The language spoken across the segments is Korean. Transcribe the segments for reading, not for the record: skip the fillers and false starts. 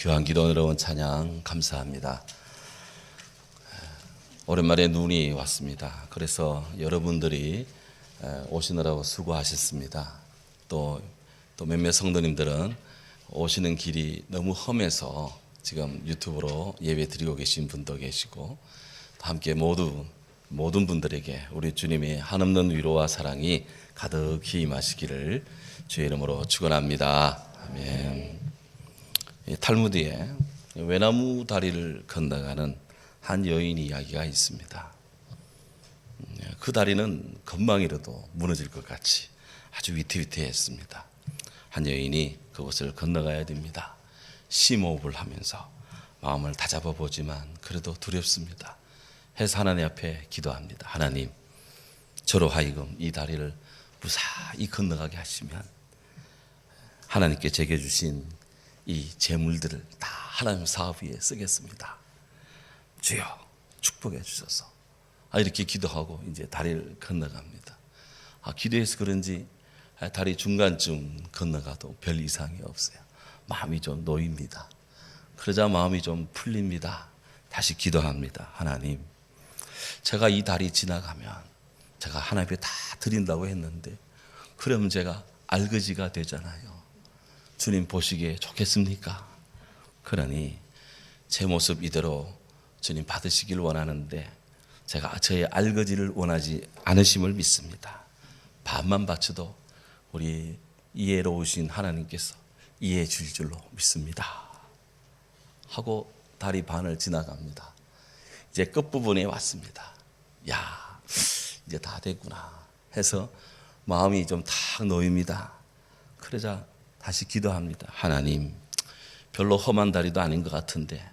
교환기도 어려운 찬양 감사합니다. 오랜만에 눈이 왔습니다. 그래서 여러분들이 오시느라고 수고하셨습니다. 또 몇몇 성도님들은 오시는 길이 너무 험해서 지금 유튜브로 예배 드리고 계신 분도 계시고, 함께 모든 분들에게 우리 주님의 한없는 위로와 사랑이 가득히 임하시기를 주의 이름으로 축원합니다. 아멘. 탈무드에 외나무 다리를 건너가는 한 여인 이야기가 있습니다. 그 다리는 금방이라도 무너질 것 같이 아주 위태위태했습니다. 한 여인이 그곳을 건너가야 됩니다. 심호흡을 하면서 마음을 다잡아 보지만 그래도 두렵습니다. 해서 하나님 앞에 기도합니다. 하나님, 저로 하여금 이 다리를 무사히 건너가게 하시면 하나님께 제게 주신 이 재물들을 다 하나님 사업 위에 쓰겠습니다. 주여 축복해 주셔서. 이렇게 기도하고 이제 다리를 건너갑니다. 기도해서 그런지 다리 중간쯤 건너가도 별 이상이 없어요. 마음이 좀 놓입니다. 그러자 마음이 좀 풀립니다. 다시 기도합니다. 하나님, 제가 이 다리 지나가면 제가 하나님 앞에 다 드린다고 했는데 그러면 제가 알거지가 되잖아요. 주님 보시기에 좋겠습니까? 그러니 제 모습 이대로 주님 받으시길 원하는데 제가 저의 알거지를 원하지 않으심을 믿습니다. 반만 바쳐도 우리 이해로우신 하나님께서 이해해 주실 줄로 믿습니다. 하고 다리 반을 지나갑니다. 이제 끝부분에 왔습니다. 야, 이제 다 됐구나 해서 마음이 좀 탁 놓입니다. 그러자 다시 기도합니다. 하나님, 별로 험한 다리도 아닌 것 같은데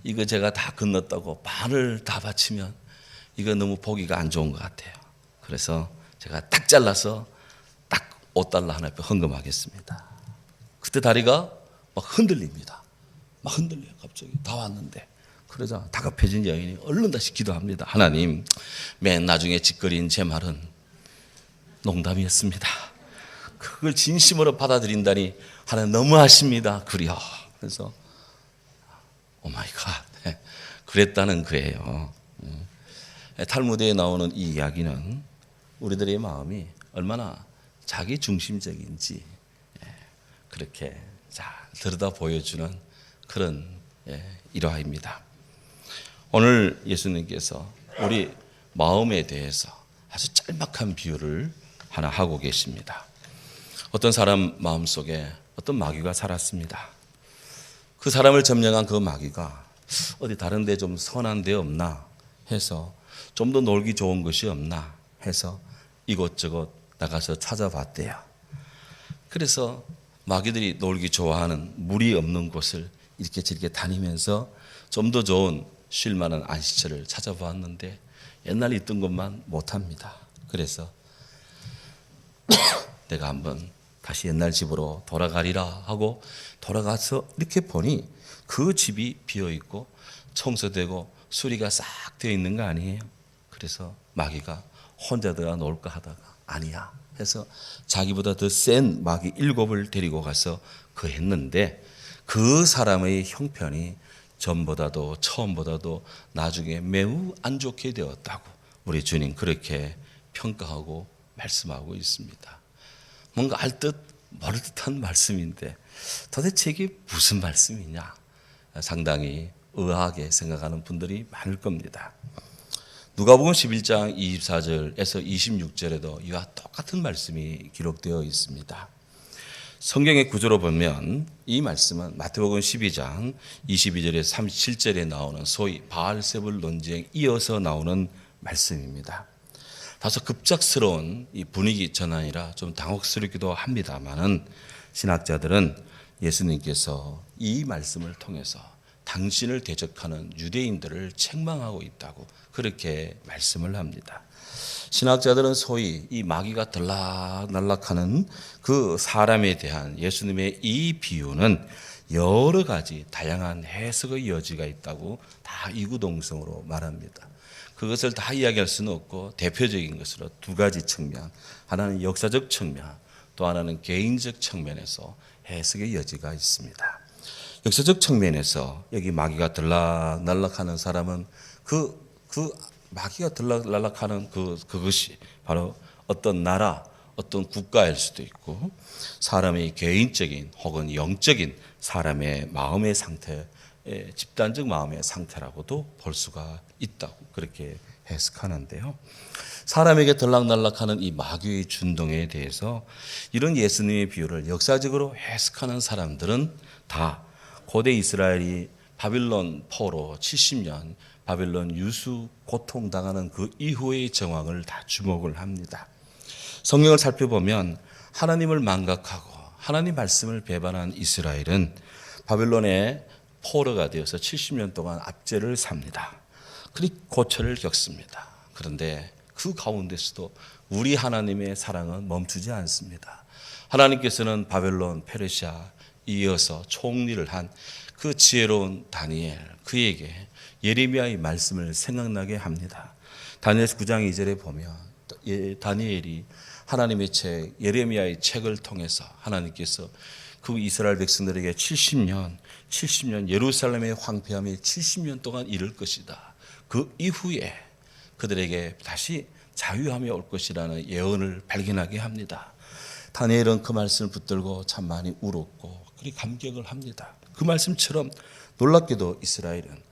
이거 제가 다 건넜다고 반을 다 바치면 이거 너무 보기가 안 좋은 것 같아요. 그래서 제가 딱 잘라서 딱 $5 하나 앞에 헌금하겠습니다. 그때 다리가 막 흔들립니다. 막 흔들려요. 갑자기 다 왔는데. 그러자 다급해진 여인이 얼른 다시 기도합니다. 하나님, 맨 나중에 짓거린 제 말은 농담이었습니다. 그걸 진심으로 받아들인다니 하나님 너무하십니다. 그래요. 그래서 오 마이 갓, 그랬다는 거예요. 탈무드에 나오는 이 이야기는 우리들의 마음이 얼마나 자기 중심적인지 그렇게 잘 들여다 보여주는 그런 일화입니다. 오늘 예수님께서 우리 마음에 대해서 아주 짤막한 비유를 하나 하고 계십니다. 어떤 사람 마음속에 어떤 마귀가 살았습니다. 그 사람을 점령한 그 마귀가 어디 다른 데 좀 선한 데 없나 해서 좀 더 놀기 좋은 것이 없나 해서 이곳저곳 나가서 찾아봤대요. 그래서 마귀들이 놀기 좋아하는 물이 없는 곳을 이렇게 저렇게 다니면서 좀 더 좋은 쉴 만한 안식처를 찾아보았는데 옛날에 있던 것만 못합니다. 그래서 내가 한번 다시 옛날 집으로 돌아가리라 하고 돌아가서 이렇게 보니 그 집이 비어있고 청소되고 수리가 싹 되어 있는 거 아니에요. 그래서 마귀가 혼자 들어가 놀까 하다가 아니야 해서 자기보다 더 센 마귀 7을 데리고 가서 그 했는데 그 사람의 형편이 전보다도 처음보다도 나중에 매우 안 좋게 되었다고 우리 주님 그렇게 평가하고 말씀하고 있습니다. 뭔가 알 듯 모를 듯한 말씀인데 도대체 이게 무슨 말씀이냐 상당히 의아하게 생각하는 분들이 많을 겁니다. 누가복음 11장 24절에서 26절에도 이와 똑같은 말씀이 기록되어 있습니다. 성경의 구조로 보면 이 말씀은 마태복음 12장 22절에서 37절에 나오는 소위 바알세불 논쟁에 이어서 나오는 말씀입니다. 다소 급작스러운 이 분위기 전환이라 좀 당혹스럽기도 합니다만은 신학자들은 예수님께서 이 말씀을 통해서 당신을 대적하는 유대인들을 책망하고 있다고 그렇게 말씀을 합니다. 신학자들은 소위 이 마귀가 들락날락하는 그 사람에 대한 예수님의 이 비유는 여러 가지 다양한 해석의 여지가 있다고 다 이구동성으로 말합니다. 그것을 다 이야기할 수는 없고 대표적인 것으로 두 가지 측면, 하나는 역사적 측면, 또 하나는 개인적 측면에서 해석의 여지가 있습니다. 역사적 측면에서 여기 마귀가 들락날락하는 사람은 그 마귀가 들락날락하는 그것이 바로 어떤 나라, 어떤 국가일 수도 있고 사람의 개인적인 혹은 영적인 사람의 마음의 상태, 집단적 마음의 상태라고도 볼 수가 있다고 그렇게 해석하는데요. 사람에게 들락날락하는 이 마귀의 준동에 대해서 이런 예수님의 비유를 역사적으로 해석하는 사람들은 다 고대 이스라엘이 바빌론 포로 70년 바빌론 유수 고통당하는 그 이후의 정황을 다 주목을 합니다. 성경을 살펴보면 하나님을 망각하고 하나님 말씀을 배반한 이스라엘은 바빌론의 포로가 되어서 70년 동안 압제를 삽니다. 그리고 고초를 겪습니다. 그런데 그 가운데서도 우리 하나님의 사랑은 멈추지 않습니다. 하나님께서는 바벨론, 페르시아 이어서 총리를 한 그 지혜로운 다니엘, 그에게 예레미야의 말씀을 생각나게 합니다. 다니엘서 9장 2절에 보면 다니엘이 하나님의 책, 예레미야의 책을 통해서 하나님께서 그 이스라엘 백성들에게 70년 예루살렘의 황폐함이 70년 동안 이를 것이다. 그 이후에 그들에게 다시 자유함이 올 것이라는 예언을 발견하게 합니다. 다니엘은 그 말씀을 붙들고 참 많이 울었고 그리 감격을 합니다. 그 말씀처럼 놀랍게도 이스라엘은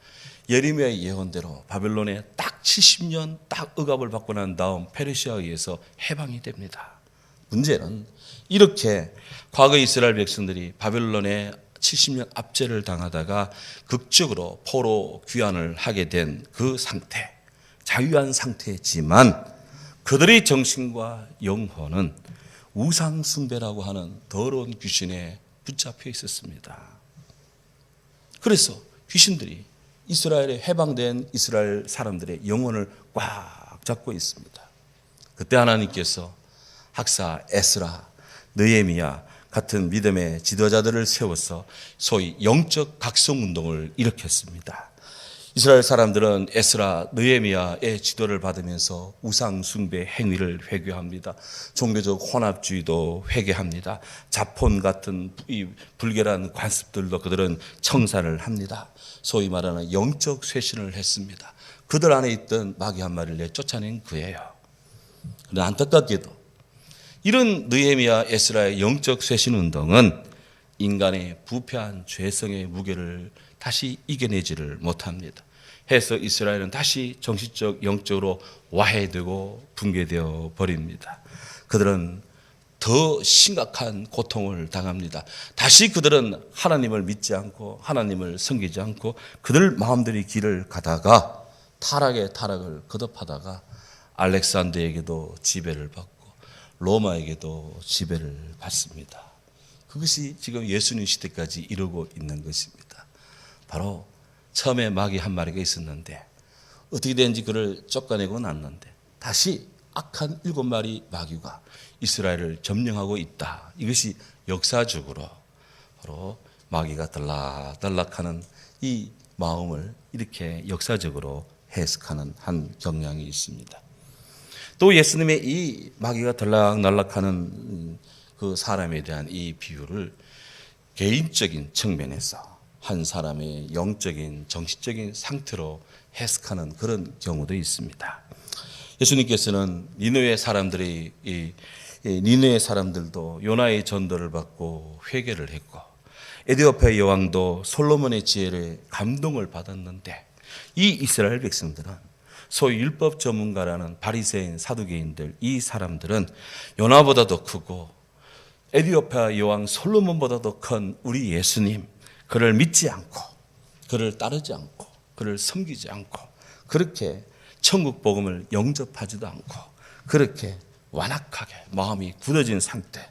예레미야의 예언대로 바벨론에 딱 70년 딱 억압을 받고 난 다음 페르시아에 의해서 해방이 됩니다. 문제는 이렇게 과거 이스라엘 백성들이 바벨론에 70년 압제를 당하다가 극적으로 포로 귀환을 하게 된 그 상태, 자유한 상태지만 그들의 정신과 영혼은 우상 숭배라고 하는 더러운 귀신에 붙잡혀 있었습니다. 그래서 귀신들이 이스라엘에 해방된 이스라엘 사람들의 영혼을 꽉 잡고 있습니다. 그때 하나님께서 학사 에스라, 느헤미야 같은 믿음의 지도자들을 세워서 소위 영적 각성운동을 일으켰습니다. 이스라엘 사람들은 에스라, 느헤미야의 지도를 받으면서 우상 숭배 행위를 회개합니다. 종교적 혼합주의도 회개합니다. 자폰 같은 이 불결한 관습들도 그들은 청산을 합니다. 소위 말하는 영적 쇄신을 했습니다. 그들 안에 있던 마귀 한 마리를 내쫓아낸 그예요. 그런데 안타깝게도 이런 느헤미야, 에스라의 영적 쇄신 운동은 인간의 부패한 죄성의 무게를 다시 이겨내지를 못합니다. 해서 이스라엘은 다시 정신적, 영적으로 와해되고 붕괴되어 버립니다. 그들은 더 심각한 고통을 당합니다. 다시 그들은 하나님을 믿지 않고 하나님을 섬기지 않고 그들 마음들이 길을 가다가 타락의 타락을 거듭하다가 알렉산더에게도 지배를 받고 로마에게도 지배를 받습니다. 그것이 지금 예수님 시대까지 이루고 있는 것입니다. 바로 처음에 마귀 한 마리가 있었는데 어떻게 된지 그를 쫓아내고 났는데 다시 악한 7마리 마귀가 이스라엘을 점령하고 있다. 이것이 역사적으로 바로 마귀가 들락들락하는 이 마음을 이렇게 역사적으로 해석하는 한 경향이 있습니다. 또 예수님의 이 마귀가 들락날락하는 그 사람에 대한 이 비유를 개인적인 측면에서 한 사람의 영적인 정신적인 상태로 해석하는 그런 경우도 있습니다. 예수님께서는 니느웨 사람들도 요나의 전도를 받고 회개를 했고 에디오피아 여왕도 솔로몬의 지혜를 감동을 받았는데 이 이스라엘 백성들은 소위 율법 전문가라는 바리새인 사두개인들 이 사람들은 요나보다도 크고 에디오피아 여왕 솔로몬보다도 큰 우리 예수님 그를 믿지 않고 그를 따르지 않고 그를 섬기지 않고 그렇게 천국 복음을 영접하지도 않고 그렇게 완악하게 마음이 굳어진 상태.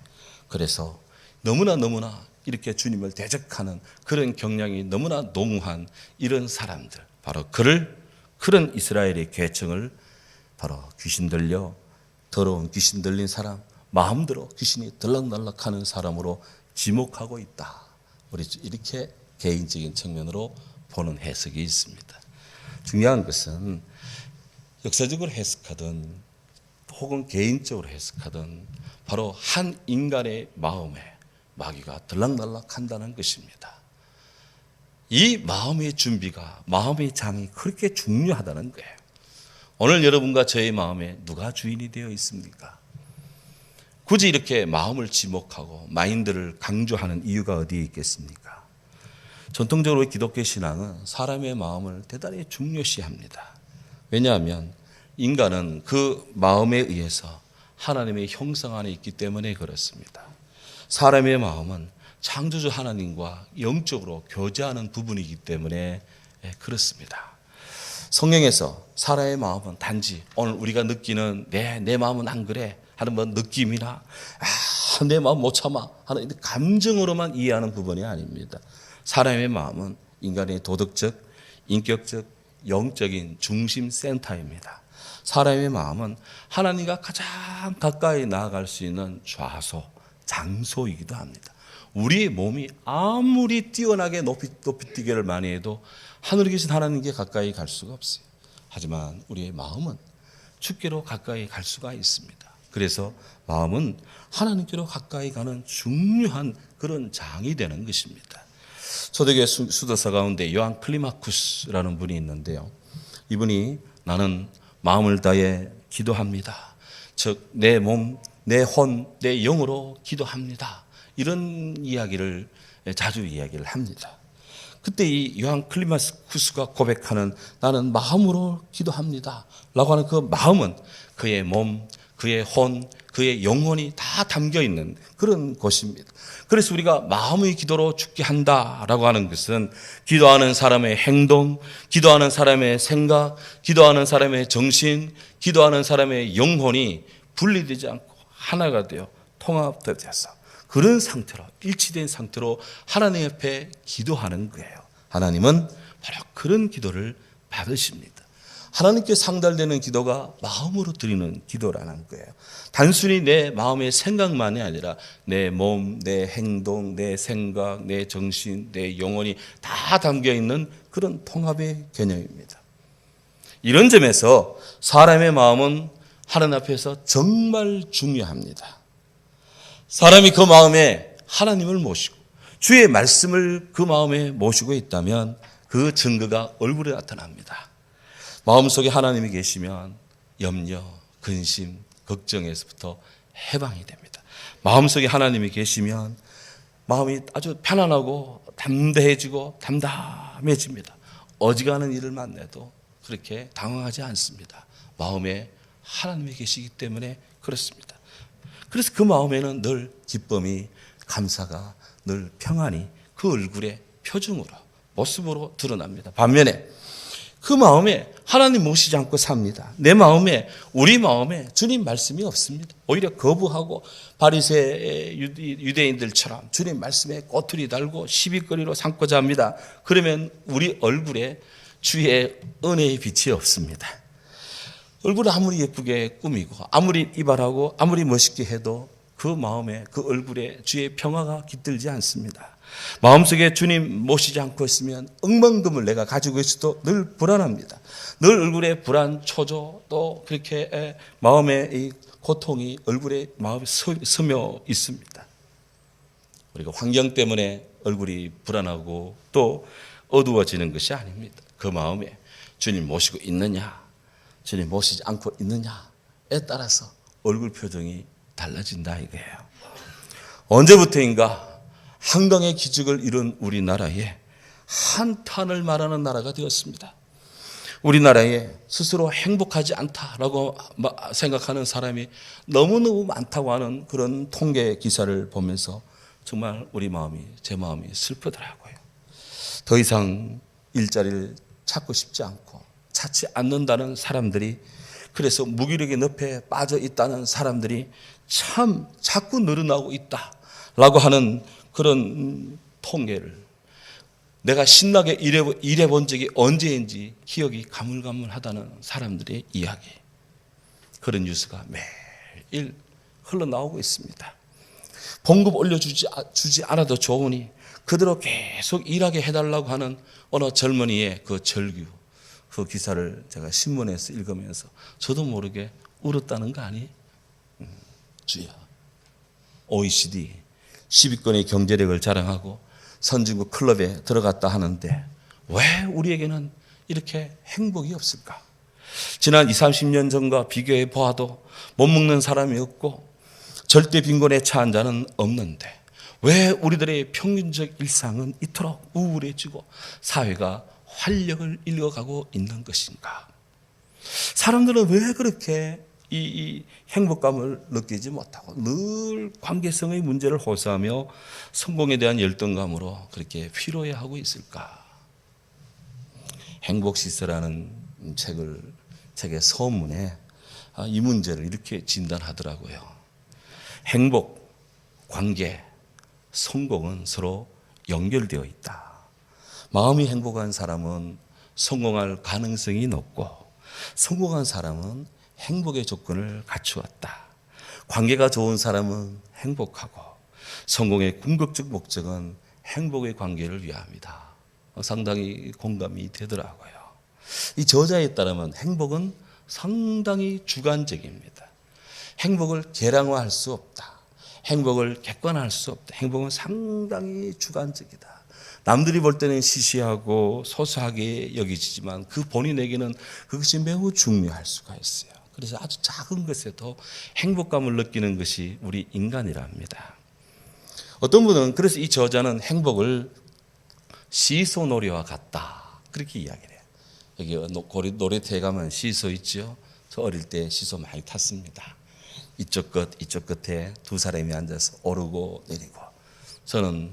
그래서 너무나 이렇게 주님을 대적하는 그런 경향이 너무나 농후한 이런 사람들, 바로 그런 이스라엘의 계층을 바로 귀신 들려 더러운 귀신 들린 사람, 마음대로 귀신이 들락날락하는 사람으로 지목하고 있다. 우리 이렇게 개인적인 측면으로 보는 해석이 있습니다. 중요한 것은 역사적으로 해석하든 혹은 개인적으로 해석하든 바로 한 인간의 마음에 마귀가 들락날락한다는 것입니다. 이 마음의 준비가, 마음의 장이 그렇게 중요하다는 거예요. 오늘 여러분과 저의 마음에 누가 주인이 되어 있습니까? 굳이 이렇게 마음을 지목하고 마인드를 강조하는 이유가 어디에 있겠습니까? 전통적으로 기독교 신앙은 사람의 마음을 대단히 중요시합니다. 왜냐하면 인간은 그 마음에 의해서 하나님의 형상 안에 있기 때문에 그렇습니다. 사람의 마음은 창조주 하나님과 영적으로 교제하는 부분이기 때문에 그렇습니다. 성경에서 사람의 마음은 단지 오늘 우리가 느끼는 내 마음은 안 그래 하는 뭐 느낌이나 내 마음 못 참아 하는 감정으로만 이해하는 부분이 아닙니다. 사람의 마음은 인간의 도덕적, 인격적, 영적인 중심 센터입니다. 사람의 마음은 하나님과 가장 가까이 나아갈 수 있는 좌소, 장소이기도 합니다. 우리의 몸이 아무리 뛰어나게 높이 뛰기를 많이 해도 하늘에 계신 하나님께 가까이 갈 수가 없어요. 하지만 우리의 마음은 주께로 가까이 갈 수가 있습니다. 그래서 마음은 하나님께로 가까이 가는 중요한 그런 장이 되는 것입니다. 초대교회 수도사 가운데 요한 클리마쿠스라는 분이 있는데요. 이분이 나는 마음을 다해 기도합니다. 즉 내 몸, 내 혼, 내 영으로 기도합니다. 이런 이야기를 자주 이야기를 합니다. 그때 이 요한 클리마쿠스가 고백하는 나는 마음으로 기도합니다 라고 하는 그 마음은 그의 몸, 그의 혼, 그의 영혼이 다 담겨 있는 그런 것입니다. 그래서 우리가 마음의 기도로 죽게 한다라고 하는 것은 기도하는 사람의 행동, 기도하는 사람의 생각, 기도하는 사람의 정신, 기도하는 사람의 영혼이 분리되지 않고 하나가 되어 통합되어서 그런 상태로 일치된 상태로 하나님 앞에 기도하는 거예요. 하나님은 바로 그런 기도를 받으십니다. 하나님께 상달되는 기도가 마음으로 드리는 기도라는 거예요. 단순히 내 마음의 생각만이 아니라 내 몸, 내 행동, 내 생각, 내 정신, 내 영혼이 다 담겨 있는 그런 통합의 개념입니다. 이런 점에서 사람의 마음은 하나님 앞에서 정말 중요합니다. 사람이 그 마음에 하나님을 모시고 주의 말씀을 그 마음에 모시고 있다면 그 증거가 얼굴에 나타납니다. 마음속에 하나님이 계시면 염려, 근심, 걱정에서부터 해방이 됩니다. 마음속에 하나님이 계시면 마음이 아주 편안하고 담대해지고 담담해집니다. 어지간한 일을 만나도 그렇게 당황하지 않습니다. 마음에 하나님이 계시기 때문에 그렇습니다. 그래서 그 마음에는 늘 기쁨이, 감사가, 늘 평안이 그 얼굴의 표정으로, 모습으로 드러납니다. 반면에 그 마음에 하나님 모시지 않고 삽니다. 내 마음에, 우리 마음에 주님 말씀이 없습니다. 오히려 거부하고 바리새 유대인들처럼 주님 말씀에 꼬투리 달고 시비거리로 삼고자 합니다. 그러면 우리 얼굴에 주의 은혜의 빛이 없습니다. 얼굴을 아무리 예쁘게 꾸미고 아무리 이발하고 아무리 멋있게 해도 그 마음에, 그 얼굴에 주의 평화가 깃들지 않습니다. 마음속에 주님 모시지 않고 있으면 억만금을 내가 가지고 있어도 늘 불안합니다. 늘 얼굴에 불안, 초조, 또 그렇게 마음의 이 고통이 얼굴에 마음에 스며 있습니다. 우리가 환경 때문에 얼굴이 불안하고 또 어두워지는 것이 아닙니다. 그 마음에 주님 모시고 있느냐, 주님 모시지 않고 있느냐에 따라서 얼굴 표정이 달라진다 이거예요. 언제부터인가 한강의 기적을 이룬 우리나라에 한탄을 말하는 나라가 되었습니다. 우리나라에 스스로 행복하지 않다라고 생각하는 사람이 너무너무 많다고 하는 그런 통계 기사를 보면서 정말 우리 마음이, 제 마음이 슬프더라고요. 더 이상 일자리를 찾고 싶지 않고 찾지 않는다는 사람들이, 그래서 무기력의 늪에 빠져 있다는 사람들이 참 자꾸 늘어나고 있다라고 하는 그런 통계를 내가 신나게 일해본 적이 언제인지 기억이 가물가물하다는 사람들의 이야기, 그런 뉴스가 매일 흘러나오고 있습니다. 봉급 올려주지 않아도 좋으니 그대로 계속 일하게 해달라고 하는 어느 젊은이의 그 절규, 그 기사를 제가 신문에서 읽으면서 저도 모르게 울었다는 거 아니? 주여, OECD 10위권의 경제력을 자랑하고 선진국 클럽에 들어갔다 하는데 왜 우리에게는 이렇게 행복이 없을까? 지난 20, 30년 전과 비교해 보아도 못 먹는 사람이 없고 절대 빈곤에 처한 자는 없는데 왜 우리들의 평균적 일상은 이토록 우울해지고 사회가 활력을 잃어가고 있는 것인가? 사람들은 왜 그렇게 이 행복감을 느끼지 못하고 늘 관계성의 문제를 호소하며 성공에 대한 열등감으로 그렇게 피로해하고 있을까? 행복시서라는 책의 서문에 이 문제를 이렇게 진단하더라고요. 행복, 관계, 성공은 서로 연결되어 있다. 마음이 행복한 사람은 성공할 가능성이 높고 성공한 사람은 행복의 조건을 갖추었다. 관계가 좋은 사람은 행복하고 성공의 궁극적 목적은 행복의 관계를 위함이다. 상당히 공감이 되더라고요. 이 저자에 따르면 행복은 상당히 주관적입니다. 행복을 계량화할 수 없다. 행복을 객관화할 수 없다. 행복은 상당히 주관적이다. 남들이 볼 때는 시시하고 소소하게 여기지만 그 본인에게는 그것이 매우 중요할 수가 있어요. 그래서 아주 작은 것에도 행복감을 느끼는 것이 우리 인간이랍니다. 어떤 분은 그래서 이 저자는 행복을 시소놀이와 같다 그렇게 이야기를 해요. 여기 놀이터에 가면 시소 있죠. 저 어릴 때 시소 많이 탔습니다. 이쪽 끝에 두 사람이 앉아서 오르고 내리고. 저는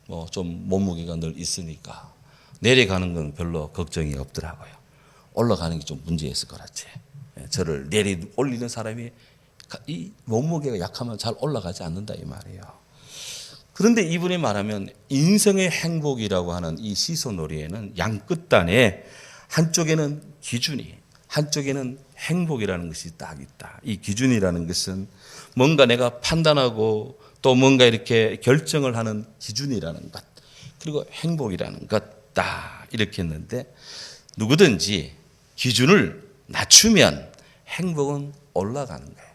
뭐 좀 몸무게가 늘 있으니까 내려가는 건 별로 걱정이 없더라고요. 올라가는 게 좀 문제였을 거라지. 저를 올리는 사람이 이 몸무게가 약하면 잘 올라가지 않는다 이 말이에요. 그런데 이분이 말하면 인생의 행복이라고 하는 이 시소놀이에는 양 끝단에 한쪽에는 기준이, 한쪽에는 행복이라는 것이 딱 있다. 이 기준이라는 것은 뭔가 내가 판단하고 또 뭔가 이렇게 결정을 하는 기준이라는 것, 그리고 행복이라는 것, 딱 이렇게 했는데 누구든지 기준을 낮추면 행복은 올라가는 거예요.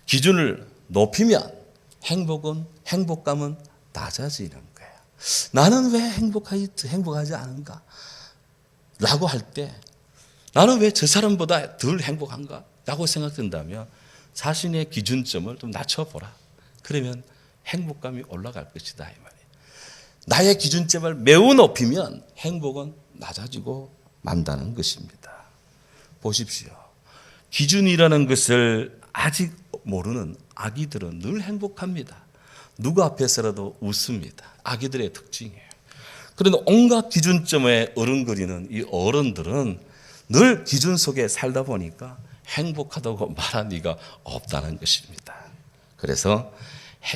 기준을 높이면 행복감은 낮아지는 거예요. 나는 왜 행복하지 않은가? 라고 할 때 나는 왜 저 사람보다 덜 행복한가? 라고 생각된다면 자신의 기준점을 좀 낮춰보라. 그러면 행복감이 올라갈 것이다 이 말이에요. 나의 기준점을 매우 높이면 행복은 낮아지고 만다는 것입니다. 보십시오. 기준이라는 것을 아직 모르는 아기들은 늘 행복합니다. 누구 앞에서라도 웃습니다. 아기들의 특징이에요. 그런데 온갖 기준점에 어른거리는 이 어른들은 늘 기준 속에 살다 보니까 행복하다고 말할 리가 없다는 것입니다. 그래서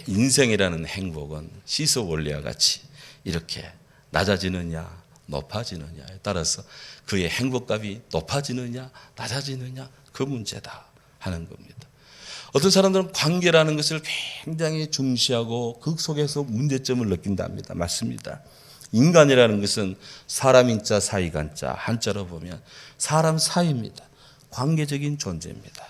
인생이라는 행복은 시소 원리와 같이 이렇게 낮아지느냐 높아지느냐에 따라서 그의 행복감이 높아지느냐 낮아지느냐 그 문제다 하는 겁니다. 어떤 사람들은 관계라는 것을 굉장히 중시하고 그 속에서 문제점을 느낀답니다. 맞습니다. 인간이라는 것은 사람인자 사이간자 한자로 보면 사람 사이입니다. 관계적인 존재입니다.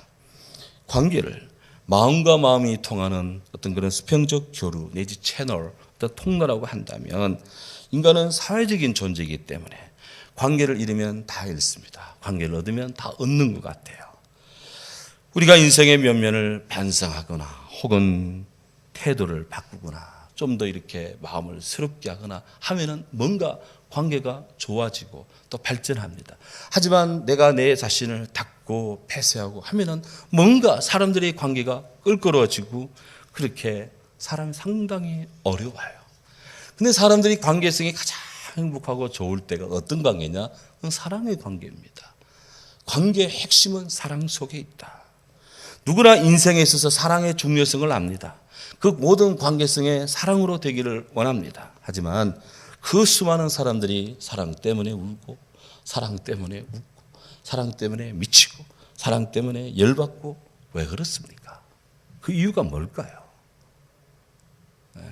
관계를 마음과 마음이 통하는 어떤 그런 수평적 교류 내지 채널, 어떤 통로라고 한다면 인간은 사회적인 존재이기 때문에 관계를 잃으면 다 잃습니다. 관계를 얻으면 다 얻는 것 같아요. 우리가 인생의 면면을 반성하거나 혹은 태도를 바꾸거나 좀 더 이렇게 마음을 새롭게 하거나 하면은 뭔가 관계가 좋아지고 또 발전합니다. 하지만 내가 내 자신을 닫고 폐쇄하고 하면은 뭔가 사람들의 관계가 껄끄러워지고 그렇게 사람이 상당히 어려워요. 근데 사람들이 관계성이 가장 행복하고 좋을 때가 어떤 관계냐? 그건 사랑의 관계입니다. 관계의 핵심은 사랑 속에 있다. 누구나 인생에 있어서 사랑의 중요성을 압니다. 그 모든 관계성에 사랑으로 되기를 원합니다. 하지만 그 수많은 사람들이 사랑 때문에 울고 사랑 때문에 웃고 사랑 때문에 미치고 사랑 때문에 열받고 왜 그렇습니까? 그 이유가 뭘까요?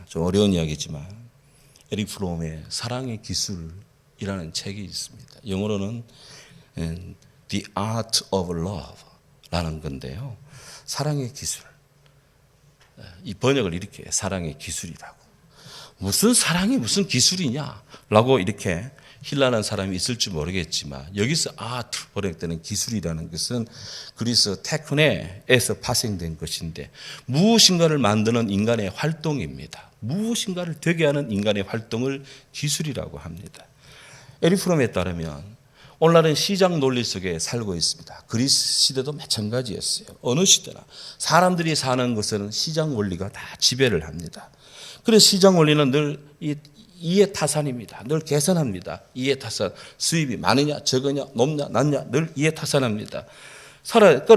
좀 어려운 이야기지만 에릭 프롬의 사랑의 기술이라는 책이 있습니다. 영어로는 The Art of Love라는 건데요. 사랑의 기술. 이 번역을 이렇게 해요. 사랑의 기술이라고. 무슨 사랑이 무슨 기술이냐라고 이렇게 힐난한 사람이 있을지 모르겠지만 여기서 아트 번역되는 기술이라는 것은 그리스 테크네에서 파생된 것인데 무엇인가를 만드는 인간의 활동입니다. 무엇인가를 되게 하는 인간의 활동을 기술이라고 합니다. 에리프롬에 따르면 오늘날은 시장 논리 속에 살고 있습니다. 그리스 시대도 마찬가지였어요. 어느 시대나 사람들이 사는 것은 시장 원리가 다 지배를 합니다. 그래서 시장 원리는 늘 이해타산입니다. 늘 계산합니다. 이해타산. 수입이 많으냐 적으냐 높냐 낮냐 늘 이해타산합니다.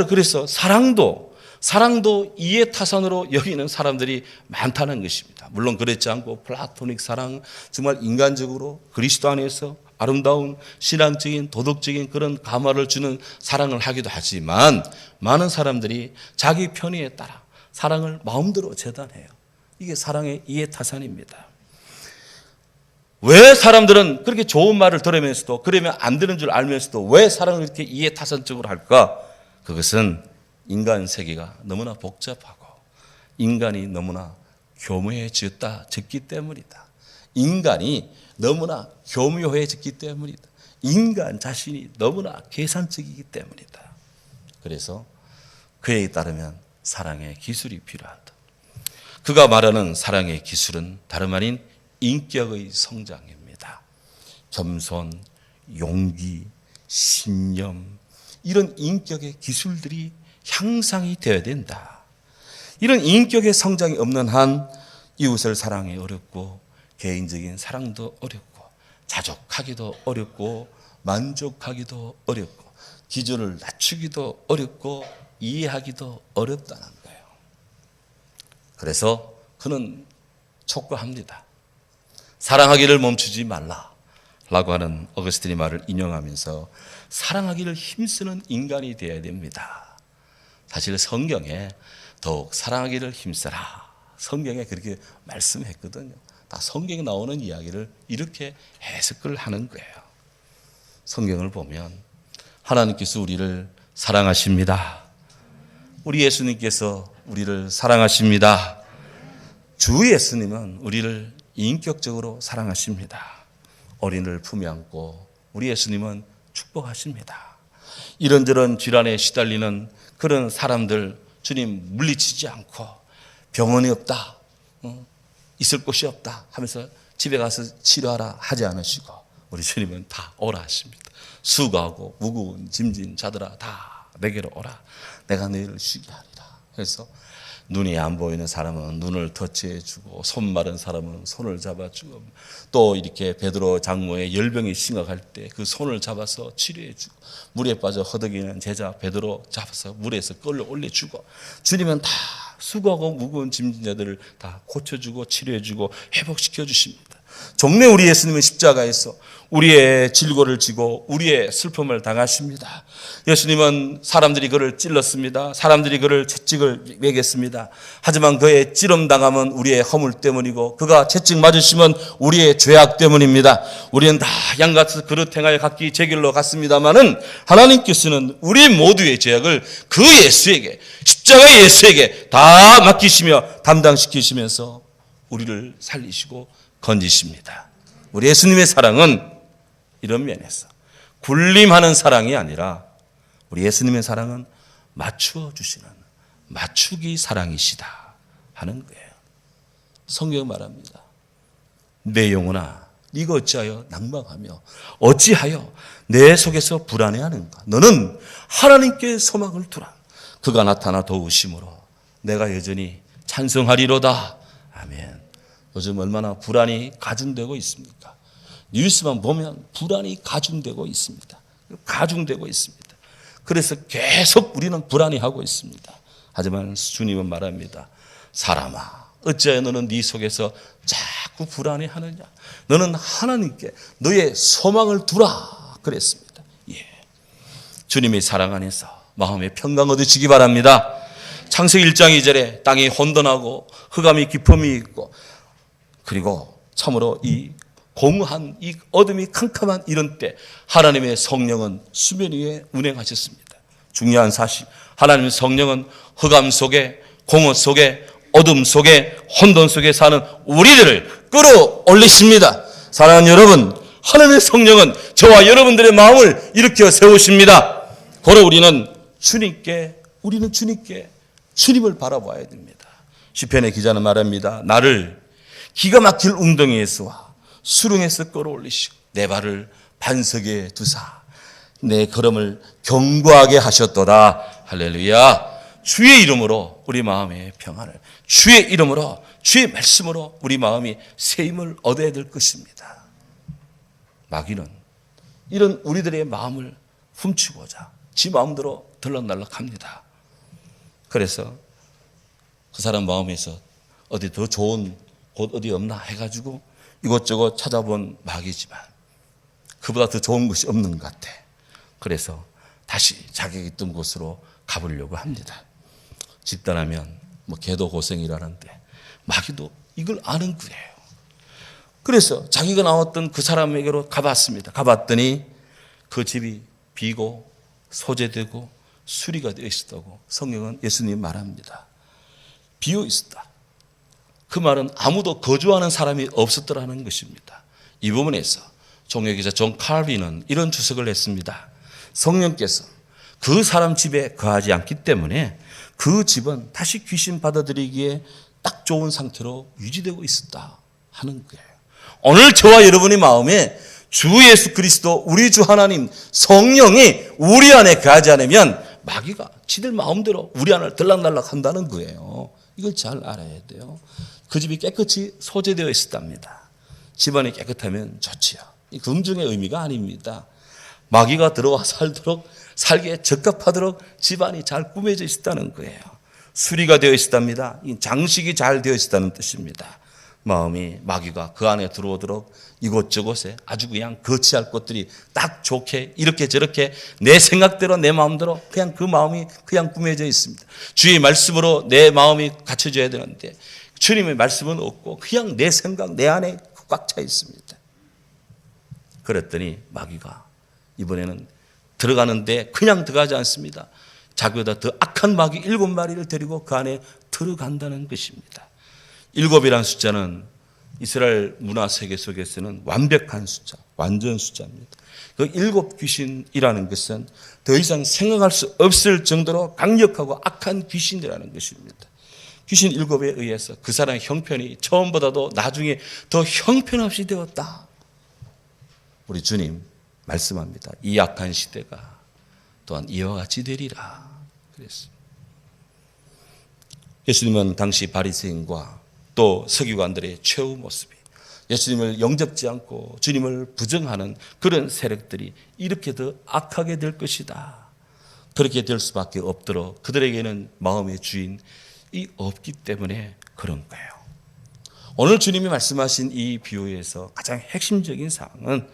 그래서 사랑도 이해타산으로 여기는 사람들이 많다는 것입니다. 물론 그렇지 않고 플라토닉 사랑, 정말 인간적으로 그리스도 안에서 아름다운 신앙적인 도덕적인 그런 감화를 주는 사랑을 하기도 하지만 많은 사람들이 자기 편의에 따라 사랑을 마음대로 재단해요. 이게 사랑의 이해타산입니다. 왜 사람들은 그렇게 좋은 말을 들으면서도 그러면 안 되는 줄 알면서도 왜 사랑을 이렇게 이해타산적으로 할까? 그것은 인간 세계가 너무나 복잡하고 인간이 너무나 교묘해졌기 때문이다. 인간이 너무나 교묘해졌기 때문이다. 인간 자신이 너무나 계산적이기 때문이다. 그래서 그에 따르면 사랑의 기술이 필요하다. 그가 말하는 사랑의 기술은 다름 아닌 인격의 성장입니다. 겸손, 용기, 신념 이런 인격의 기술들이 향상이 되어야 된다. 이런 인격의 성장이 없는 한 이웃을 사랑이 어렵고 개인적인 사랑도 어렵고 자족하기도 어렵고 만족하기도 어렵고 기준을 낮추기도 어렵고 이해하기도 어렵다는 거예요. 그래서 그는 촉구합니다. 사랑하기를 멈추지 말라라고 하는 어거스틴의 말을 인용하면서 사랑하기를 힘쓰는 인간이 되어야 됩니다. 사실 성경에 더욱 사랑하기를 힘써라. 성경에 그렇게 말씀했거든요. 다 성경에 나오는 이야기를 이렇게 해석을 하는 거예요. 성경을 보면 하나님께서 우리를 사랑하십니다. 우리 예수님께서 우리를 사랑하십니다. 주 예수님은 우리를 인격적으로 사랑하십니다. 어린이를 품에 안고 우리 예수님은 축복하십니다. 이런저런 질환에 시달리는 그런 사람들 주님 물리치지 않고 병원이 없다, 있을 곳이 없다 하면서 집에 가서 치료하라 하지 않으시고 우리 주님은 다 오라 하십니다. 수고하고 무거운 짐진 자들아 다 내게로 오라. 내가 너희를 쉬게 하리라. 그래서 눈이 안 보이는 사람은 눈을 터치해주고 손 마른 사람은 손을 잡아주고 또 이렇게 베드로 장모의 열병이 심각할 때 그 손을 잡아서 치료해주고 물에 빠져 허덕이는 제자 베드로 잡아서 물에서 끌어 올려주고 주님은 다 수고하고 무거운 짐진 자들을 다 고쳐주고 치료해주고 회복시켜 주십니다. 정말 우리 예수님은 십자가에서 우리의 질고를 지고 우리의 슬픔을 당하십니다. 예수님은 사람들이 그를 찔렀습니다. 사람들이 그를 채찍을 매겼습니다. 하지만 그의 찌름당함은 우리의 허물 때문이고 그가 채찍 맞으시면 우리의 죄악 때문입니다. 우리는 다 양같이 그릇 행하여 각기 제 길로 갔습니다마는 하나님께서는 우리 모두의 죄악을 그 예수에게 십자가 예수에게 다 맡기시며 담당시키시면서 우리를 살리시고 건지십니다. 우리 예수님의 사랑은 이런 면에서 군림하는 사랑이 아니라 우리 예수님의 사랑은 맞추어 주시는 맞추기 사랑이시다 하는 거예요. 성경 말합니다. 내 영혼아 네가 어찌하여 낭망하며 어찌하여 내 속에서 불안해하는가. 너는 하나님께 소망을 두라. 그가 나타나 도우심으로 내가 여전히 찬송하리로다. 아멘. 요즘 얼마나 불안이 가중되고 있습니까? 뉴스만 보면 불안이 가중되고 있습니다. 가중되고 있습니다. 그래서 계속 우리는 불안해하고 있습니다. 하지만 주님은 말합니다. 사람아, 어찌하여 너는 네 속에서 자꾸 불안해하느냐? 너는 하나님께 너의 소망을 두라 그랬습니다. 예. 주님의 사랑 안에서 마음의 평강 얻으시기 바랍니다. 창세기 1장 2절에 땅이 혼돈하고 흑암이 깊음이 있고 그리고 참으로 이 공허한 이 어둠이 캄캄한 이런 때 하나님의 성령은 수면 위에 운행하셨습니다. 중요한 사실, 하나님의 성령은 흑암 속에 공허 속에 어둠 속에 혼돈 속에 사는 우리들을 끌어올리십니다. 사랑하는 여러분, 하나님의 성령은 저와 여러분들의 마음을 일으켜 세우십니다. 고로 우리는 주님을 바라봐야 됩니다. 시편의 기자는 말합니다. 나를 기가 막힐 웅덩이에서와 수렁에서 끌어올리시고 내 발을 반석에 두사 내 걸음을 견고하게 하셨도다. 할렐루야. 주의 이름으로 우리 마음의 평안을, 주의 이름으로, 주의 말씀으로 우리 마음이 새 힘을 얻어야 될 것입니다. 마귀는 이런 우리들의 마음을 훔치고자 지 마음대로 들락날락합니다. 그래서 그 사람 마음에서 어디 더 좋은 곳 어디 없나 해가지고 이것저것 찾아본 마귀지만 그보다 더 좋은 것이 없는 것 같아. 그래서 다시 자기가 있던 곳으로 가보려고 합니다. 집단하면 개도 고생이라는데 마귀도 이걸 아는 거예요. 그래서 자기가 나왔던 그 사람에게로 가봤습니다. 가봤더니 그 집이 비고 소재되고 수리가 되어 있었다고 성경은 예수님 말합니다. 비어 있었다. 그 말은 아무도 거주하는 사람이 없었더라는 것입니다. 이 부분에서 종교기자 존 칼빈은 이런 주석을 했습니다. 성령께서 그 사람 집에 거하지 않기 때문에 그 집은 다시 귀신 받아들이기에 딱 좋은 상태로 유지되고 있었다 하는 거예요. 오늘 저와 여러분의 마음에 주 예수 그리스도 우리 주 하나님 성령이 우리 안에 거하지 않으면 마귀가 지들 마음대로 우리 안을 들락날락 한다는 거예요. 이걸 잘 알아야 돼요. 그 집이 깨끗이 소재되어 있었답니다. 집안이 깨끗하면 좋지요. 이 긍정의 의미가 아닙니다. 마귀가 들어와 살기에 적합하도록 집안이 잘 꾸며져 있었다는 거예요. 수리가 되어 있었답니다. 장식이 잘 되어 있었다는 뜻입니다. 마음이 마귀가 그 안에 들어오도록 이곳저곳에 아주 그냥 거치할 것들이 딱 좋게 이렇게 저렇게 내 생각대로 내 마음대로 그냥 그 마음이 그냥 꾸며져 있습니다. 주의 말씀으로 내 마음이 갖춰져야 되는데 주님의 말씀은 없고 그냥 내 생각 내 안에 꽉 차 있습니다. 그랬더니 마귀가 이번에는 들어가는데 그냥 들어가지 않습니다. 자기보다 더 악한 마귀 7마리를 데리고 그 안에 들어간다는 것입니다. 7이라는 숫자는 이스라엘 문화 세계 속에서는 완벽한 숫자, 완전 숫자입니다. 그 7 귀신이라는 것은 더 이상 생각할 수 없을 정도로 강력하고 악한 귀신이라는 것입니다. 귀신 7에 의해서 그 사람의 형편이 처음보다도 나중에 더 형편없이 되었다. 우리 주님 말씀합니다. 이 악한 시대가 또한 이와 같이 되리라. 그랬습니다. 예수님은 당시 바리새인과 또 서기관들의 최후 모습이 예수님을 영접지 않고 주님을 부정하는 그런 세력들이 이렇게 더 악하게 될 것이다. 그렇게 될 수밖에 없도록 그들에게는 마음의 주인이 없기 때문에 그런 거예요. 오늘 주님이 말씀하신 이 비유에서 가장 핵심적인 사항은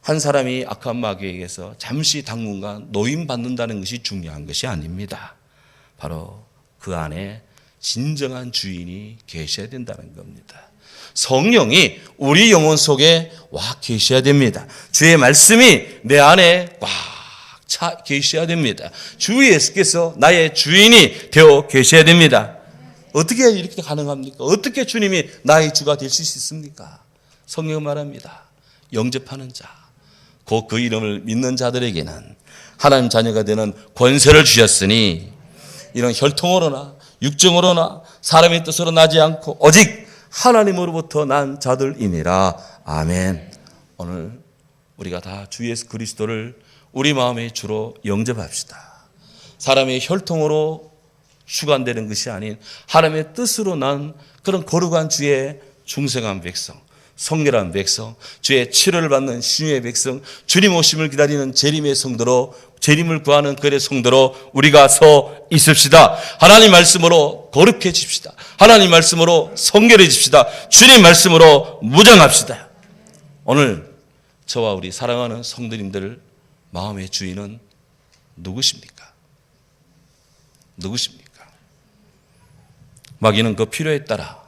한 사람이 악한 마귀에게서 잠시 당분간 노임받는다는 것이 중요한 것이 아닙니다. 바로 그 안에 진정한 주인이 계셔야 된다는 겁니다. 성령이 우리 영혼 속에 와 계셔야 됩니다. 주의 말씀이 내 안에 꽉 차 계셔야 됩니다. 주 예수께서 나의 주인이 되어 계셔야 됩니다. 어떻게 이렇게 가능합니까? 어떻게 주님이 나의 주가 되실 수 있습니까? 성경은 말합니다. 영접하는 자, 곧 그 이름을 믿는 자들에게는 하나님 자녀가 되는 권세를 주셨으니 이런 혈통으로나 육정으로나 사람의 뜻으로 나지 않고 오직 하나님으로부터 난 자들이니라. 아멘. 오늘 우리가 다 주 예수 그리스도를 우리 마음의 주로 영접합시다. 사람의 혈통으로 주관되는 것이 아닌 하나님의 뜻으로 난 그런 거룩한 주의 중생한 백성, 성결한 백성, 주의 치료를 받는 신유의 백성, 주님 오심을 기다리는 재림의 성도로, 재림을 구하는 그의 성도로 우리가 서 있읍시다. 하나님 말씀으로 거룩해집시다. 하나님 말씀으로 성결해집시다. 주님 말씀으로 무장합시다. 오늘 저와 우리 사랑하는 성도님들 마음의 주인은 누구십니까? 누구십니까? 마귀는 그 필요에 따라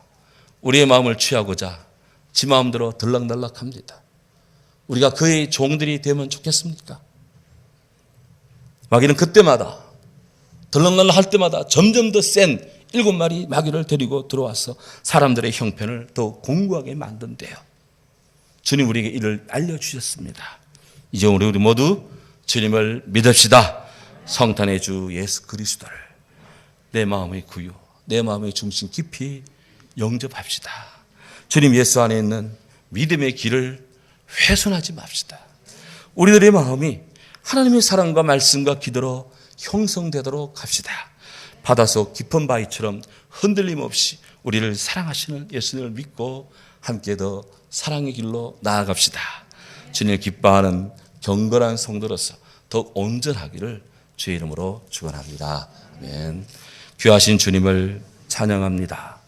우리의 마음을 취하고자 지 마음대로 들락날락합니다. 우리가 그의 종들이 되면 좋겠습니까? 마귀는 그때마다 들락날락 할 때마다 점점 더 센 7마리 마귀를 데리고 들어와서 사람들의 형편을 더 공고하게 만든대요. 주님 우리에게 이를 알려주셨습니다. 이제 우리 모두 주님을 믿읍시다. 성탄의 주 예수 그리스도를 내 마음의 구유, 내 마음의 중심 깊이 영접합시다. 주님 예수 안에 있는 믿음의 길을 훼손하지 맙시다. 우리들의 마음이 하나님의 사랑과 말씀과 기도로 형성되도록 합시다. 바다속 깊은 바위처럼 흔들림 없이 우리를 사랑하시는 예수님을 믿고 함께 더 사랑의 길로 나아갑시다. 주님을 기뻐하는 경건한 성도로서 더 온전하기를 주의 이름으로 축원합니다. 아멘. 귀하신 주님을 찬양합니다.